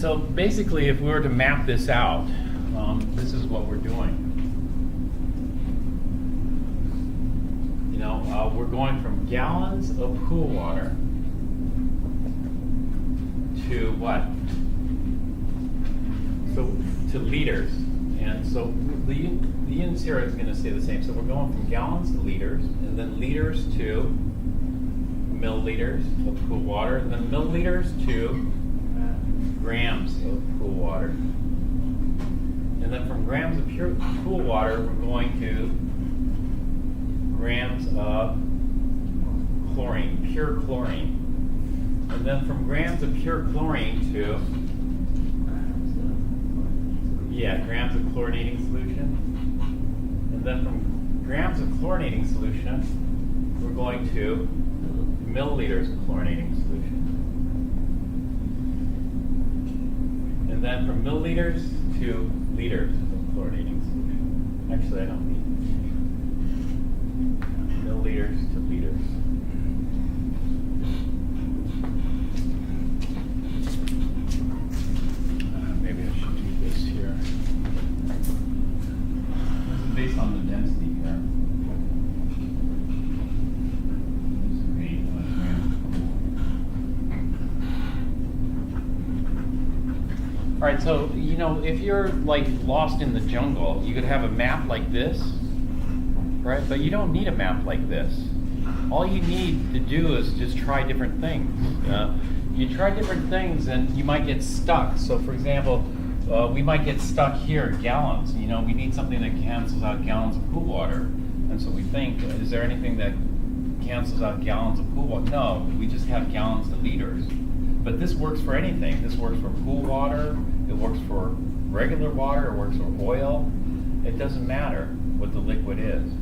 So basically, if we were to map this out, this is what we're doing. You know, we're going from gallons of pool water to what? So to liters. And so the units here is going to stay the same. So we're going from gallons to liters, and then liters to milliliters of pool water, and then milliliters to grams of pool water. And then from grams of pure pool water, we're going to grams of chlorine, pure chlorine. And then from grams of pure chlorine to grams of chlorinating solution. And then from grams of chlorinating solution, we're going to milliliters of chlorinating solution. And then from milliliters to liters of chlorinating solution. Actually, I don't need milliliters to liters. Maybe I should do this here. This is based on the density here. All right, so, you know, if you're like lost in the jungle, you could have a map like this, right? But you don't need a map like this. All you need to do is just try different things. You try different things and you might get stuck. So for example, we might get stuck here, gallons. You know, we need something that cancels out gallons of pool water. And so we think, is there anything that cancels out gallons of pool water? No, we just have gallons to liters. But this works for anything. This works for pool water, it works for regular water, it works for oil. It doesn't matter what the liquid is.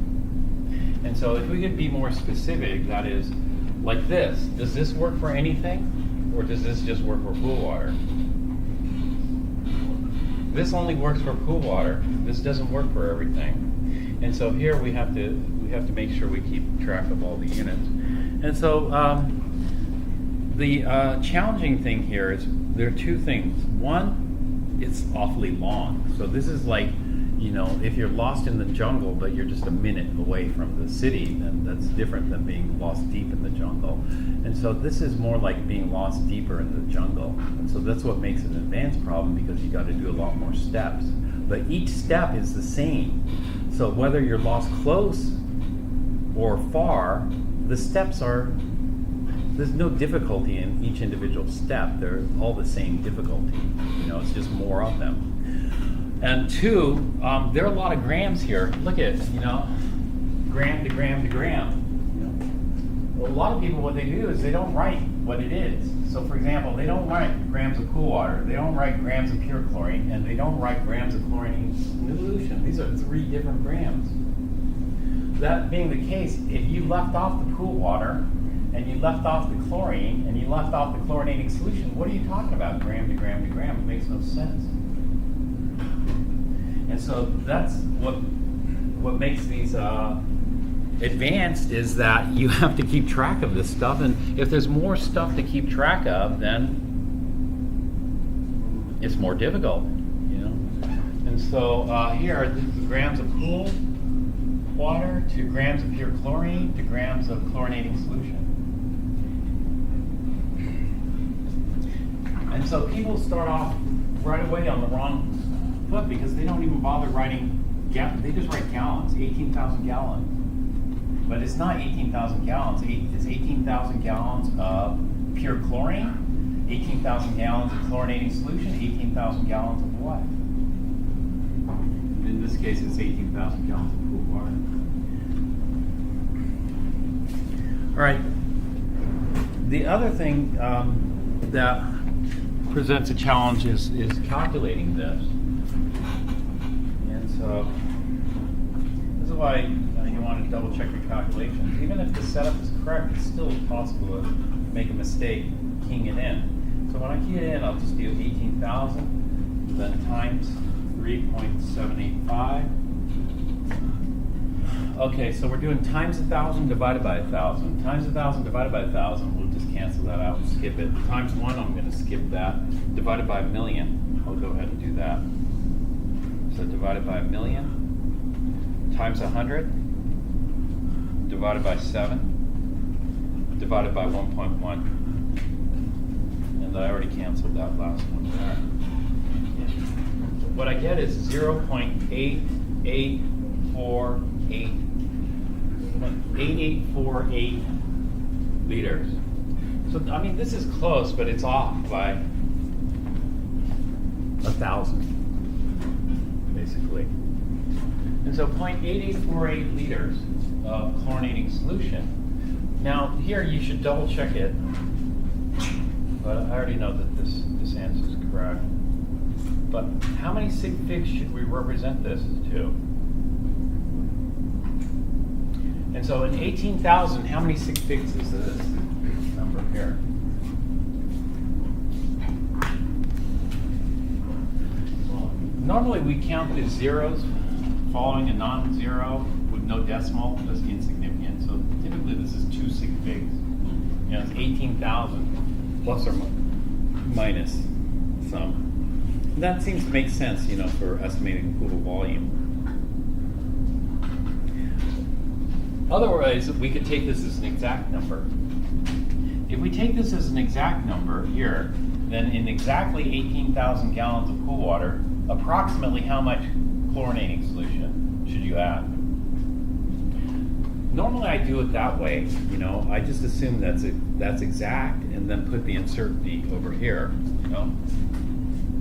And so if we could be more specific, that is, like this, does this work for anything? Or does this just work for pool water? This only works for pool water. This doesn't work for everything. And so here we have to make sure we keep track of all the units. And so the challenging thing here is there are two things. One, it's awfully long. So this is like, you know, if you're lost in the jungle but you're just a minute away from the city, then that's different than being lost deep in the jungle. And so this is more like being lost deeper in the jungle. And so that's what makes it an advanced problem, because you got to do a lot more steps. But each step is the same. So whether you're lost close or far, the steps are, there's no difficulty in each individual step. They're all the same difficulty. You know, it's just more of them. And two, there are a lot of grams here. Look at, you know, gram to gram to gram. You know? Well, a lot of people, what they do is they don't write what it is. So for example, they don't write grams of cool water, they don't write grams of pure chlorine, and they don't write grams of chlorinating solution. These are 3 different grams. That being the case, if you left off the pool water, and you left off the chlorine, and you left off the chlorinating solution, what are you talking about, gram to gram to gram? It makes no sense. And so that's what makes these advanced, is that you have to keep track of this stuff, and if there's more stuff to keep track of, then it's more difficult, you know. And so here, this is grams of cool water to grams of pure chlorine to grams of chlorinating solution. And so people start off right away on the wrong foot, because they don't even bother writing, they just write gallons, 18,000 gallons. But it's not 18,000 gallons, it's 18,000 gallons of pure chlorine, 18,000 gallons of chlorinating solution, 18,000 gallons of what? In this case, it's 18,000 gallons of pool water. All right, the other thing that presents a challenge is calculating this. And so this is why you want to double check your calculations. Even if the setup is correct, it's still possible to make a mistake keying it in. So when I key it in, I'll just do 18,000, then times 3.785 Okay, so we're doing times 1,000 divided by 1,000. Times 1,000 divided by 1,000, we'll just cancel that out and skip it. Times 1, I'm going to skip that. Divided by 1,000,000, I'll go ahead and do that. So divided by 1,000,000 times 100 divided by 7 divided by 1.1. And I already canceled that last one there. What I get is 0.8848 liters. So, I mean, this is close, but it's off by 1,000, basically. And so 0.8848 liters of chlorinating solution. Now, here you should double check it, but I already know that this answer is correct. But how many sig figs should we represent this to? And so in 18,000, how many sig figs is this number here? Normally we count the zeros following a non-zero with no decimal as insignificant. So typically this is 2 sig figs. You know, it's 18,000 plus or minus some. And that seems to make sense, you know, for estimating pool volume. Otherwise, we could take this as an exact number. If we take this as an exact number here, then in exactly 18,000 gallons of pool water, approximately how much chlorinating solution should you add? Normally I do it that way, you know, I just assume that's exact and then put the uncertainty over here, you know.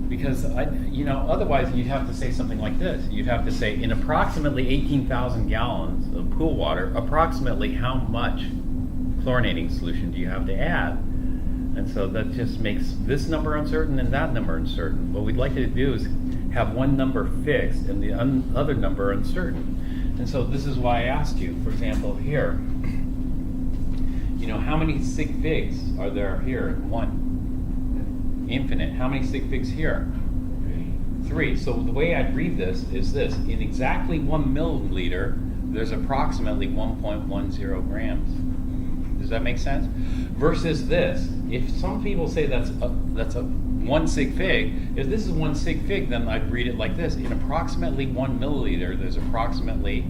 Because, otherwise you'd have to say something like this. You'd have to say, in approximately 18,000 gallons of pool water, approximately how much chlorinating solution do you have to add? And so that just makes this number uncertain and that number uncertain. What we'd like to do is have one number fixed and the other number uncertain. And so this is why I asked you, for example, here, you know, how many sig figs are there here in 1? Infinite. How many sig figs here? 3. So the way I'd read this is this. In exactly 1 milliliter, there's approximately 1.10 grams. Does that make sense? Versus this. If some people say that's a 1 sig fig, if this is 1 sig fig, then I'd read it like this. In approximately 1 milliliter, there's approximately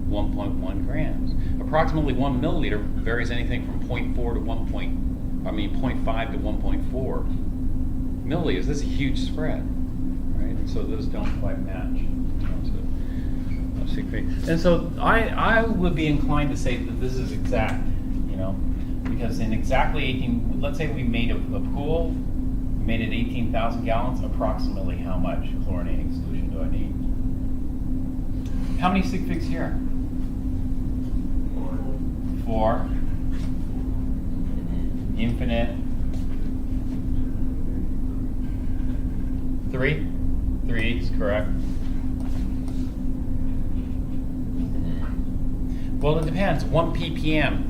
1.1 grams. Approximately 1 milliliter varies anything from 0.5 to 1.4 milliliters. This is a huge spread, right? And so those don't quite match. And so I would be inclined to say that this is exact, you know, because in exactly 18, let's say we made a pool, we made it 18,000 gallons, approximately how much chlorinating solution do I need? How many sig figs here? 4. Infinite. 3? 3 is correct. Well, it depends. 1 ppm.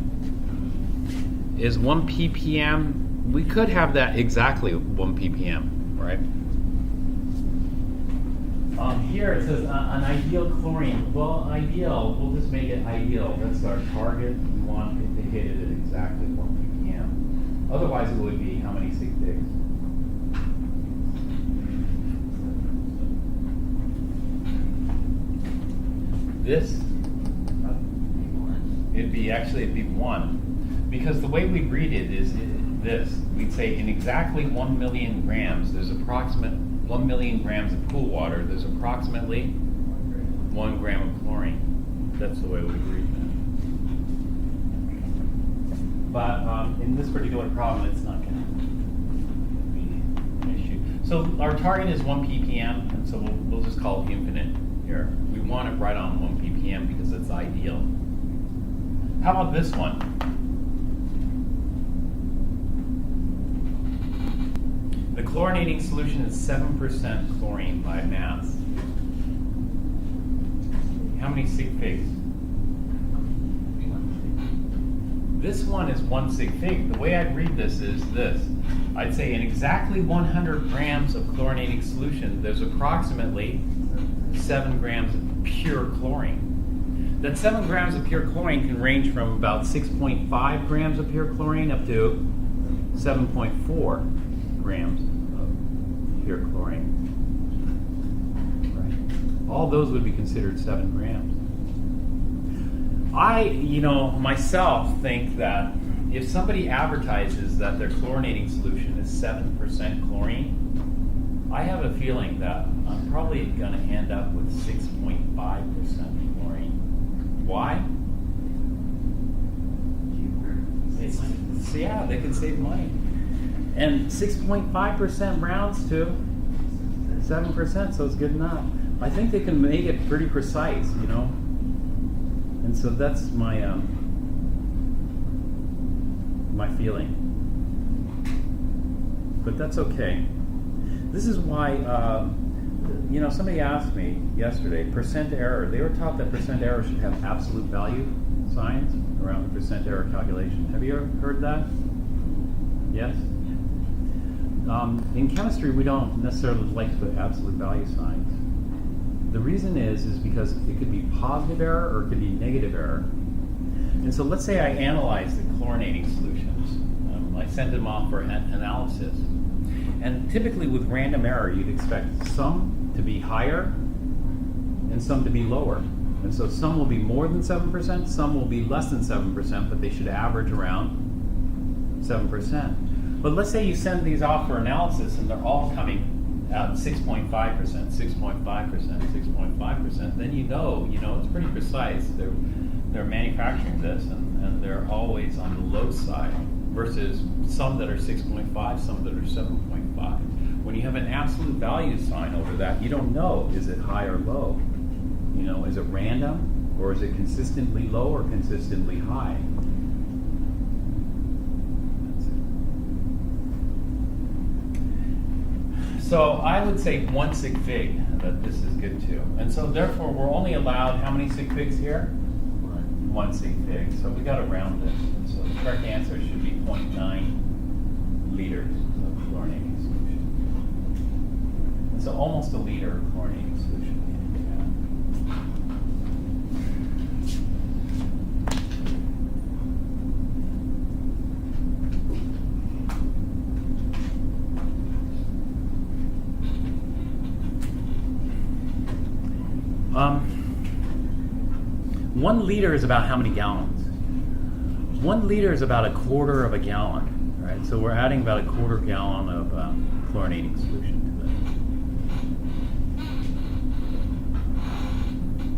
Is 1 ppm, we could have that exactly 1 ppm, right? Here it says an ideal chlorine. Well, ideal, we'll just make it ideal. That's our target. We want it to hit it at exactly 1 ppm. Otherwise, it would be how many sig figs? This, it'd be 1, because the way we read it is this. We'd say in exactly 1 million grams, there's approximate 1 million grams of pool water, there's approximately 1 gram of chlorine. That's the way we read that. But in this particular problem, it's not going to be an issue. So our target is 1 ppm, and so we'll just call it infinite here. We want it right on 1 ppm because it's ideal. How about this one? The chlorinating solution is 7% chlorine by mass. How many sig figs? This one is 1 sig fig. The way I'd read this is this. I'd say in exactly 100 grams of chlorinating solution, there's approximately 7 grams of pure chlorine. that 7 grams of pure chlorine can range from about 6.5 grams of pure chlorine up to 7.4 grams of pure chlorine. Right. All those would be considered 7 grams. I, myself think that if somebody advertises that their chlorinating solution is 7% chlorine, I have a feeling that I'm probably going to end up with 6.5% chlorine. Why? Yeah, they can save money. And 6.5% rounds to 7%, so it's good enough. I think they can make it pretty precise, And so that's my my feeling. But that's okay. This is why, somebody asked me yesterday, percent error. They were taught that percent error should have absolute value signs around the percent error calculation. Have you ever heard that? Yes? In chemistry, we don't necessarily like to put absolute value signs. The reason is because it could be positive error or it could be negative error. And so let's say I analyze the chlorinating solutions. I send them off for analysis. And typically with random error, you'd expect some to be higher and some to be lower. And so some will be more than 7%, some will be less than 7%, but they should average around 7%. But let's say you send these off for analysis and they're all coming out 6.5%, 6.5%, 6.5%, then it's pretty precise. They're manufacturing this and they're always on the low side versus some that are 6.5, some that are 7.5. When you have an absolute value sign over that, you don't know, is it high or low? Is it random or is it consistently low or consistently high? So I would say 1 sig fig that this is good too. And so therefore we're only allowed how many sig figs here? 1 sig fig. So we got to round this. And so the correct answer should be 0.9 liters of chlorinating solution. And so almost a liter of chlorinating solution. Um, 1 liter is about how many gallons? 1 liter is about a quarter of a gallon, right? So we're adding about a quarter gallon of chlorinating solution to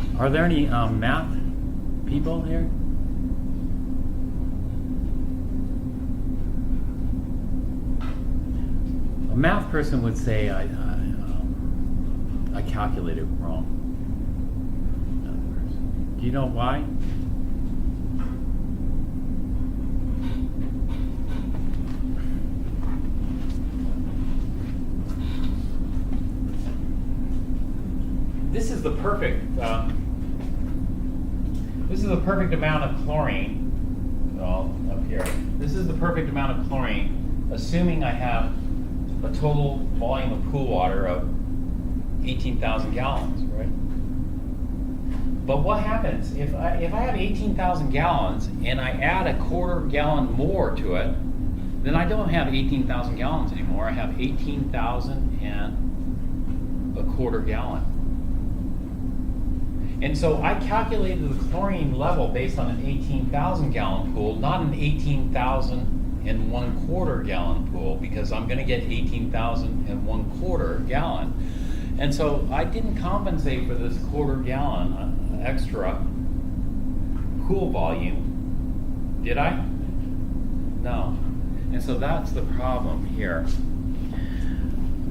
this. Are there any math people here? A math person would say I calculated wrong. Do you know why? This is the perfect amount of chlorine. Well, up here. This is the perfect amount of chlorine, assuming I have a total volume of pool water of 18,000 gallons, right? But what happens if I have 18,000 gallons and I add a quarter gallon more to it? Then I don't have 18,000 gallons anymore. I have 18,000 and a quarter gallon. And so I calculated the chlorine level based on an 18,000 gallon pool, not an 18,000 and 1/4 gallon pool, because I'm going to get 18,000 and 1/4 gallon. And so I didn't compensate for this quarter gallon extra pool volume, did I? No. And so that's the problem here.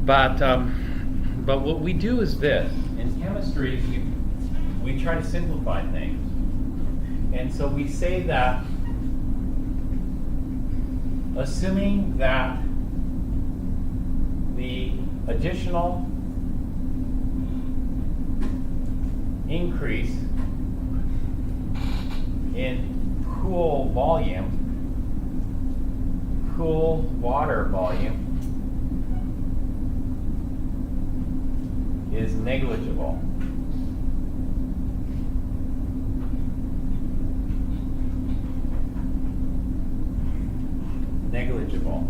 But what we do is this. In chemistry, we try to simplify things. And so we say that assuming that the additional increase in pool volume, pool water volume, is negligible. negligible.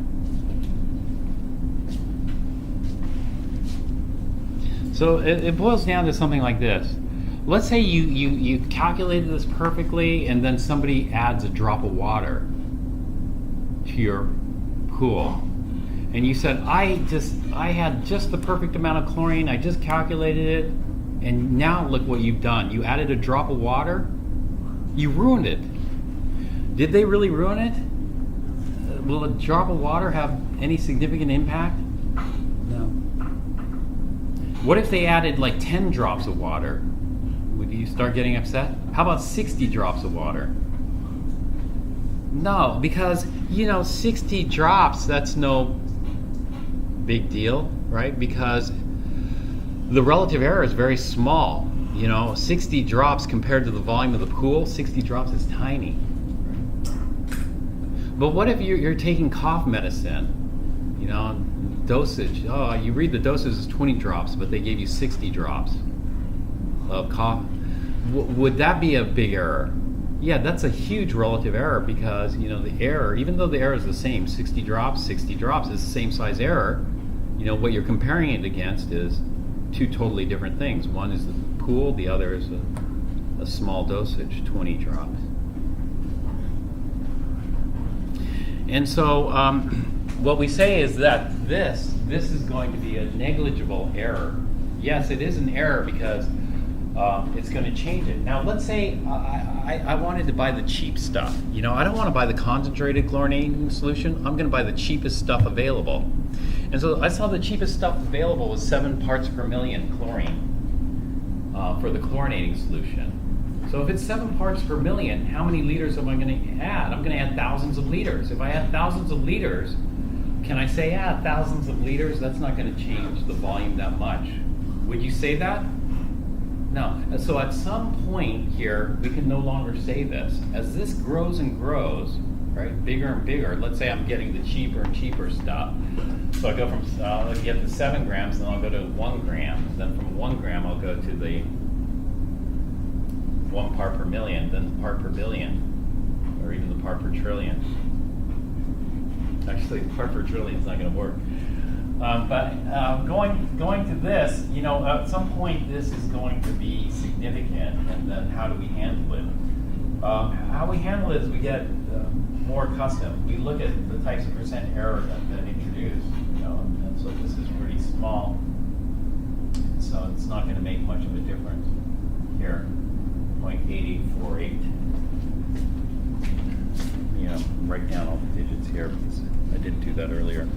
So it boils down to something like this. Let's say you calculated this perfectly, and then somebody adds a drop of water to your pool. And you said, I had just the perfect amount of chlorine, I just calculated it, and now look what you've done. You added a drop of water, you ruined it. Did they really ruin it? Will a drop of water have any significant impact? No. What if they added like 10 drops of water? Would you start getting upset? How about 60 drops of water? No, because 60 drops, that's no big deal, right? Because the relative error is very small. 60 drops compared to the volume of the pool, 60 drops is tiny. But what if you're taking cough medicine? Dosage. Oh, you read the dosage is 20 drops, but they gave you 60 drops of cough. Would that be a big error? Yeah, that's a huge relative error, because the error, even though the error is the same, 60 drops is the same size error. What you're comparing it against is two totally different things. One is the pool, the other is a small dosage, 20 drops. And so what we say is that this is going to be a negligible error. Yes, it is an error because it's going to change it. Now, let's say I wanted to buy the cheap stuff. I don't want to buy the concentrated chlorinating solution. I'm going to buy the cheapest stuff available. And so I saw the cheapest stuff available was 7 parts per million chlorine for the chlorinating solution. So if it's 7 parts per million, how many liters am I going to add? I'm going to add thousands of liters. If I add thousands of liters, can I say, thousands of liters? That's not going to change the volume that much. Would you say that? No. So at some point here, we can no longer say this. As this grows and grows, right, bigger and bigger, let's say I'm getting the cheaper and cheaper stuff. So I go from, I'll get the 7 grams, then I'll go to 1 gram. Then from 1 gram, I'll go to the 1 part per million, then the part per billion, or even the part per trillion. Actually, the part per trillion is not going to work. But going to this, at some point this is going to be significant, and then how do we handle it? How we handle it is we get more accustomed. We look at the types of percent error that introduced, and so this is pretty small, so it's not going to make much of a difference here. 0.8848. Write down all the digits here because I didn't do that earlier.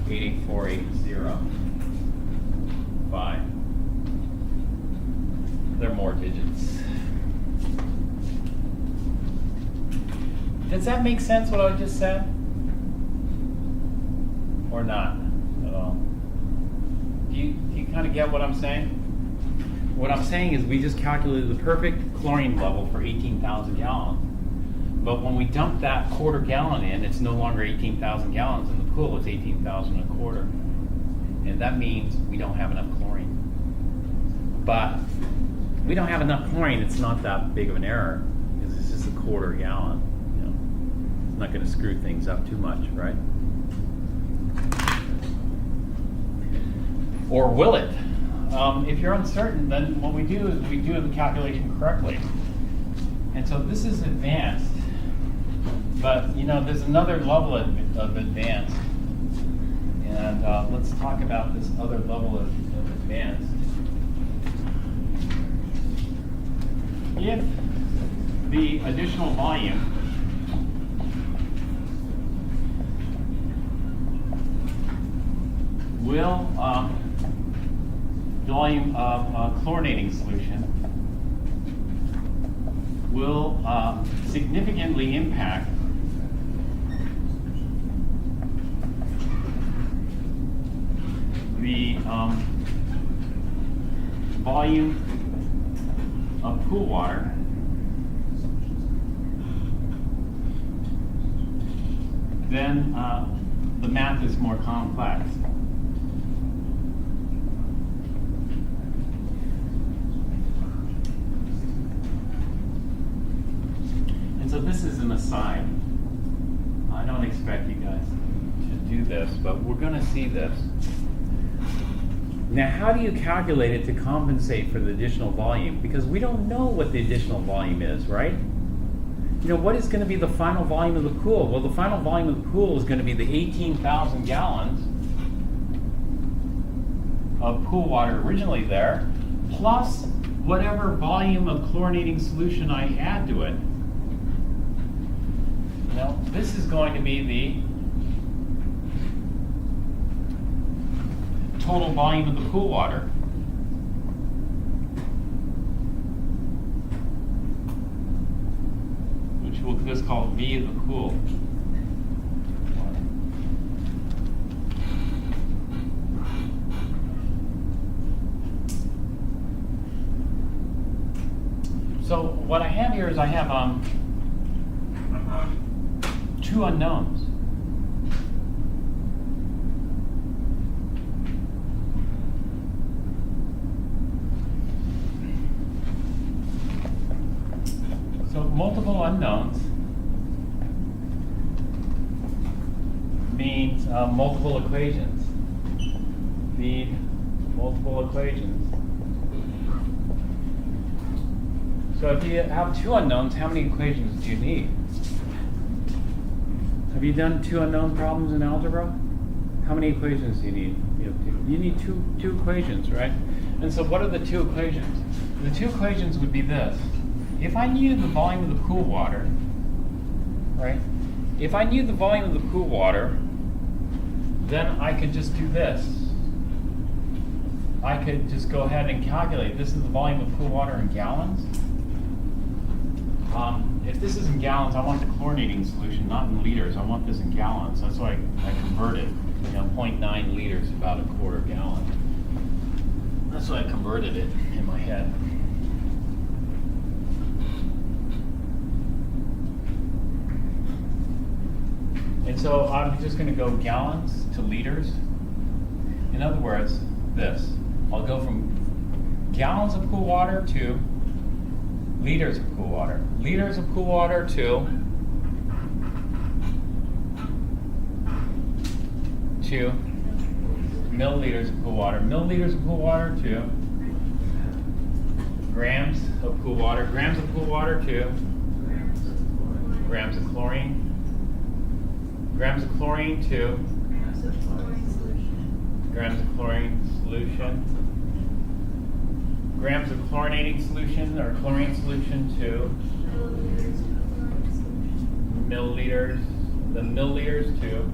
88485. There are more digits. Does that make sense what I just said? Or not at all? Do you kind of get what I'm saying? What I'm saying is we just calculated the perfect chlorine level for 18,000 gallons. But when we dump that quarter gallon in, it's no longer 18,000 gallons in the pool, it's 18,000 a quarter. And that means we don't have enough chlorine. But we don't have enough chlorine, it's not that big of an error, because it's just a quarter gallon. It's not going to screw things up too much, right? Or will it? If you're uncertain, then what we do is we do the calculation correctly. And so this is advanced, but there's another level of advanced. And let's talk about this other level of advanced. If the additional volume will volume of chlorinating solution will significantly impact the volume of pool water then the math is more complex. And so this is an aside. I don't expect you guys to see this. Now, how do you calculate it to compensate for the additional volume? Because we don't know what the additional volume is, right? You know, what is going to be the final volume of the pool? Well, the final volume of the pool is going to be the 18,000 gallons of pool water originally there, plus whatever volume of chlorinating solution I add to it. You know, this is going to be the total volume of the pool water. Which we'll just call V of the pool. So what I have here is I have two unknowns. So multiple unknowns means multiple equations. Need multiple equations. So if you have two unknowns, how many equations do you need? Have you done two unknown problems in algebra? How many equations do you need? You need two equations, right? And so what are the two equations? The two equations would be this. If I knew the volume of the pool water, right? If I knew the volume of the pool water, then I could just do this. I could just go ahead and calculate. This is the volume of pool water in gallons. If this is in gallons, I want the chlorinating solution, not in liters. I want this in gallons. That's why I converted. You know, 0.9 liters, about a quarter gallon. That's why I converted it in my head. And so I'm just going to go gallons to liters. In other words, this. I'll go from gallons of pool water to liters of cool water. Liters of cool water to milliliters of cool water. Milliliters of cool water to grams of cool water. Grams of cool water to grams of chlorine. Grams of chlorine to grams of chlorine solution. Grams of chlorinating solution or chlorine solution to milliliters, the milliliters to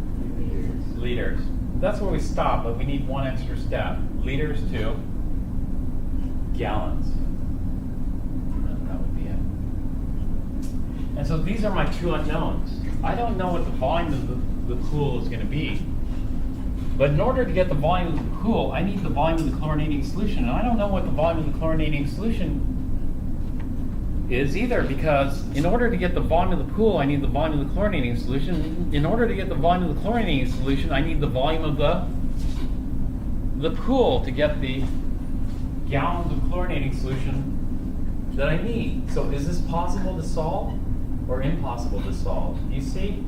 liters. That's where we stop, but we need one extra step. Liters to gallons. That would be it. And so these are my two unknowns. I don't know what the volume of the pool is going to be. But in order to get the volume of the pool, I need the volume of the chlorinating solution. And I don't know what the volume of the chlorinating solution is either, because in order to get the volume of the pool, I need the volume of the chlorinating solution. In order to get the volume of the chlorinating solution, I need the volume of the pool to get the gallons of chlorinating solution that I need. So is this possible to solve or impossible to solve? You see?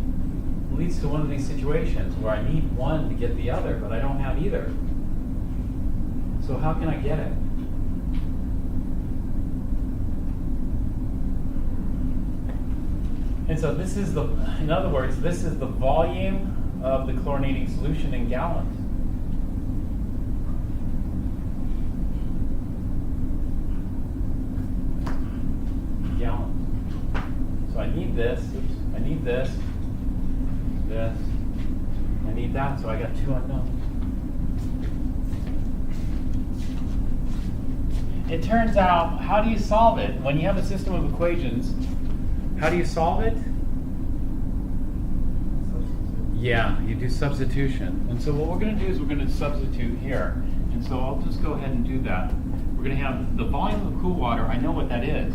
Leads to one of these situations where I need one to get the other, but I don't have either. So how can I get it? And so this is the, in other words, this is the volume of the chlorinating solution in gallons. Gallons. So I need this, I need this, this, I need that, so I got two unknowns. It turns out, how do you solve it? When you have a system of equations, how do you solve it? Yeah, you do substitution. And so what we're going to do is we're going to substitute here. And so I'll just go ahead and do that. We're going to have the volume of pool water, I know what that is.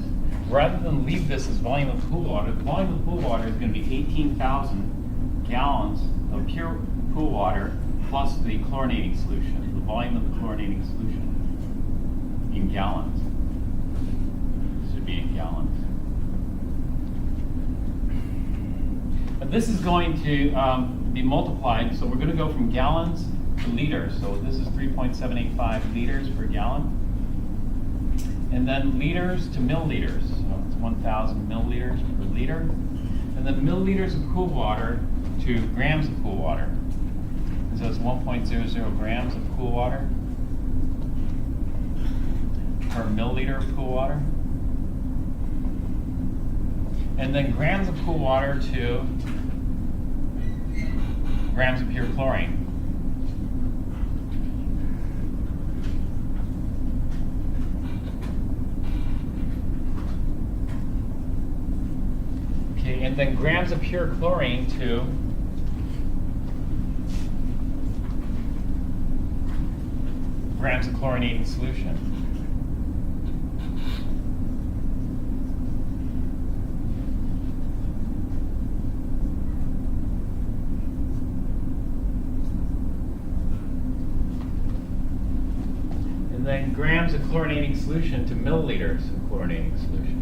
Rather than leave this as volume of pool water, the volume of pool water is going to be 18,000 gallons of pure pool water plus the chlorinating solution, the volume of the chlorinating solution in gallons. This should be in gallons. But this is going to be multiplied, so we're going to go from gallons to liters. So this is 3.785 liters per gallon. And then liters to milliliters. So it's 1,000 milliliters per liter. And then milliliters of cool water to grams of cool water. And so it's 1.00 grams of cool water per milliliter of cool water. And then grams of cool water to grams of pure chlorine. Okay, and then grams of pure chlorine to grams of chlorinating solution. And then grams of chlorinating solution to milliliters of chlorinating solution.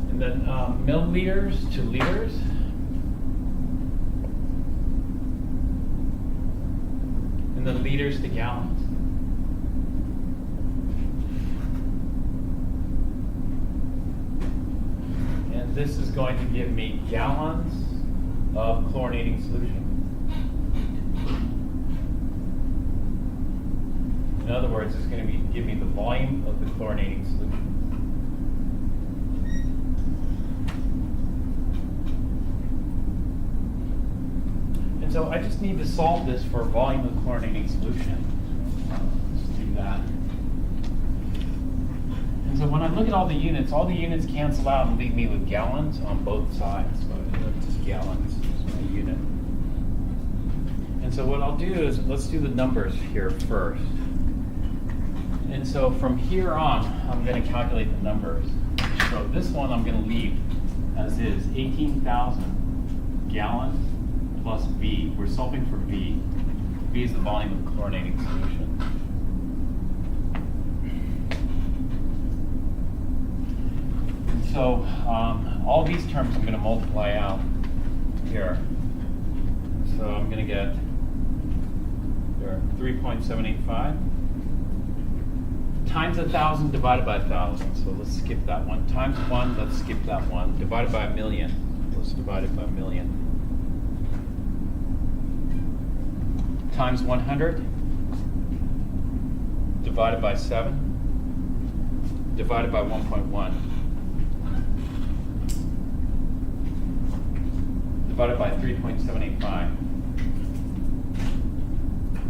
And then milliliters to liters. And then liters to gallons. And this is going to give me gallons of chlorinating solution. In other words, it's going to give me the volume of the chlorinating solution. And so I just need to solve this for volume of chlorinating solution. Let's do that. And so when I look at all the units cancel out and leave me with gallons on both sides. So it's just gallons is my unit. And so what I'll do is, let's do the numbers here first. And so from here on, I'm going to calculate the numbers. So this one I'm going to leave as is, 18,000 gallons plus V. We're solving for V. V is the volume of the chlorinating solution. And so all these terms I'm going to multiply out here. So I'm going to get 3.785 times 1,000 divided by 1,000. So let's skip that one. Times 1, let's skip that one. Divided by a million. Let's divide it by a million. Times 100 divided by 7 divided by 1.1 divided by 3.785.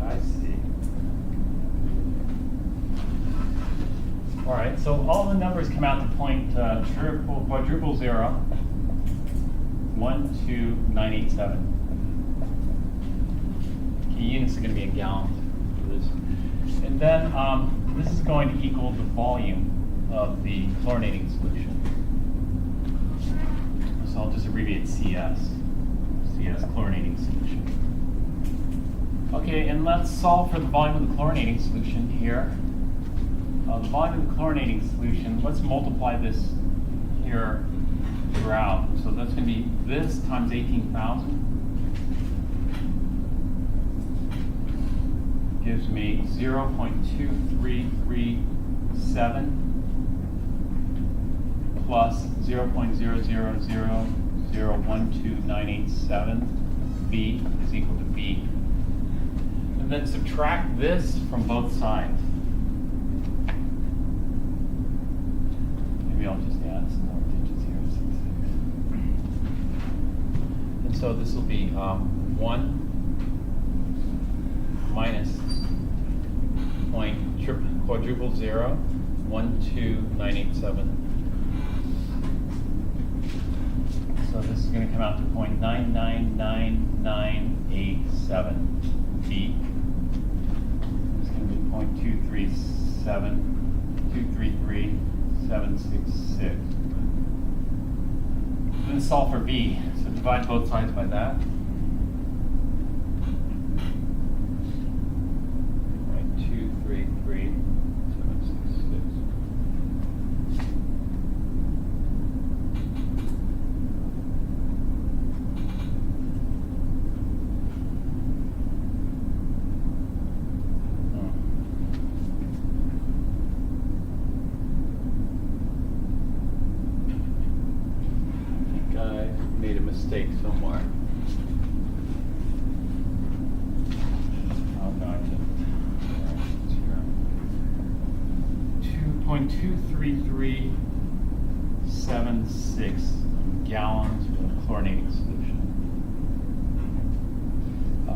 I see. All right, so all the numbers come out to point quadruple 0, 12987. Units are going to be in gallons for this. And then this is going to equal the volume of the chlorinating solution. So I'll just abbreviate CS. CS, chlorinating solution. Okay, and let's solve for the volume of the chlorinating solution here. The volume of the chlorinating solution, let's multiply this here throughout. So that's going to be this times 18,000. Gives me 0.2337 plus 0.000012987. B is equal to B. And then subtract this from both sides. Maybe I'll just add some more digits here. 6. And so this will be 1 minus quadruple 0, 12987. So this is going to come out to 0.999987 B. It's going to be 0.233766. Then solve for B. So divide both sides by that. 0.23 mistake somewhere. Oh, no, I didn't. 2.23376 gallons of chlorinating solution.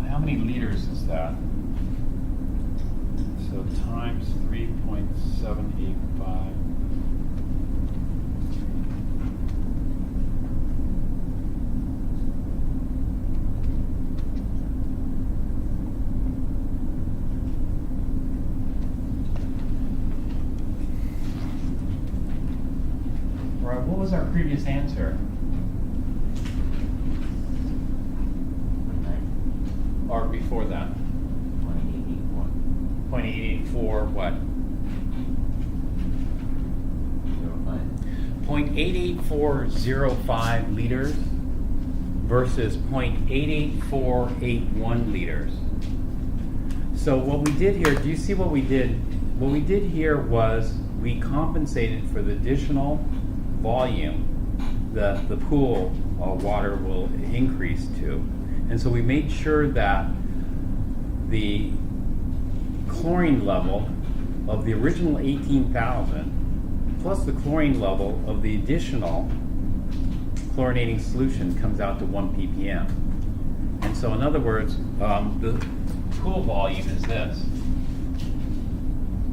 How many liters is that? So times 3.785. Right, what was our previous answer? Or before that? 0.884 what? 0.88405 liters versus 0.88481 liters. So what we did here, do you see what we did? What we did here was we compensated for the additional volume that the pool water will increase to. And so we made sure that the chlorine level of the original 18,000 plus the chlorine level of the additional chlorinating solution comes out to 1 ppm. And so in other words, the pool volume is this.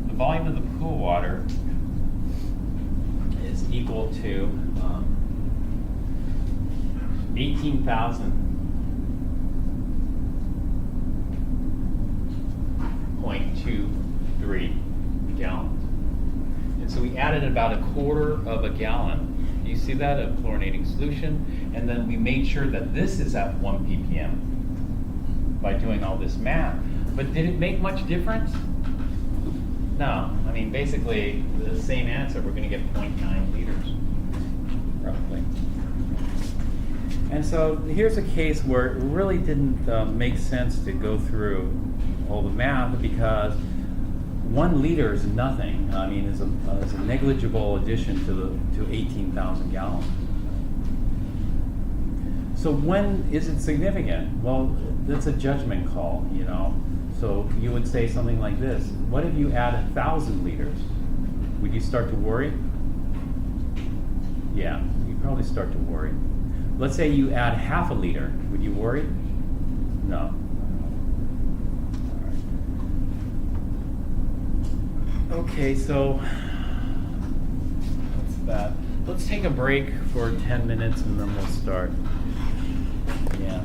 The volume of the pool water is equal to 18,000.23 gallons. And so we added about a quarter of a gallon. Do you see that, of chlorinating solution? And then we made sure that this is at 1 ppm by doing all this math. But did it make much difference? No. I mean, basically, the same answer, we're going to get 0.9 liters, roughly. And so here's a case where it really didn't make sense to go through all the math because 1 liter is nothing. I mean, it's a negligible addition to 18,000 gallons. So when is it significant? Well, that's a judgment call, you know. So you would say something like this: what if you add 1,000 liters? Would you start to worry? Yeah, you'd probably start to worry. Let's say you add half a liter. Would you worry? No. Okay, so that's that. Let's take a break for 10 minutes and then we'll start. Yeah.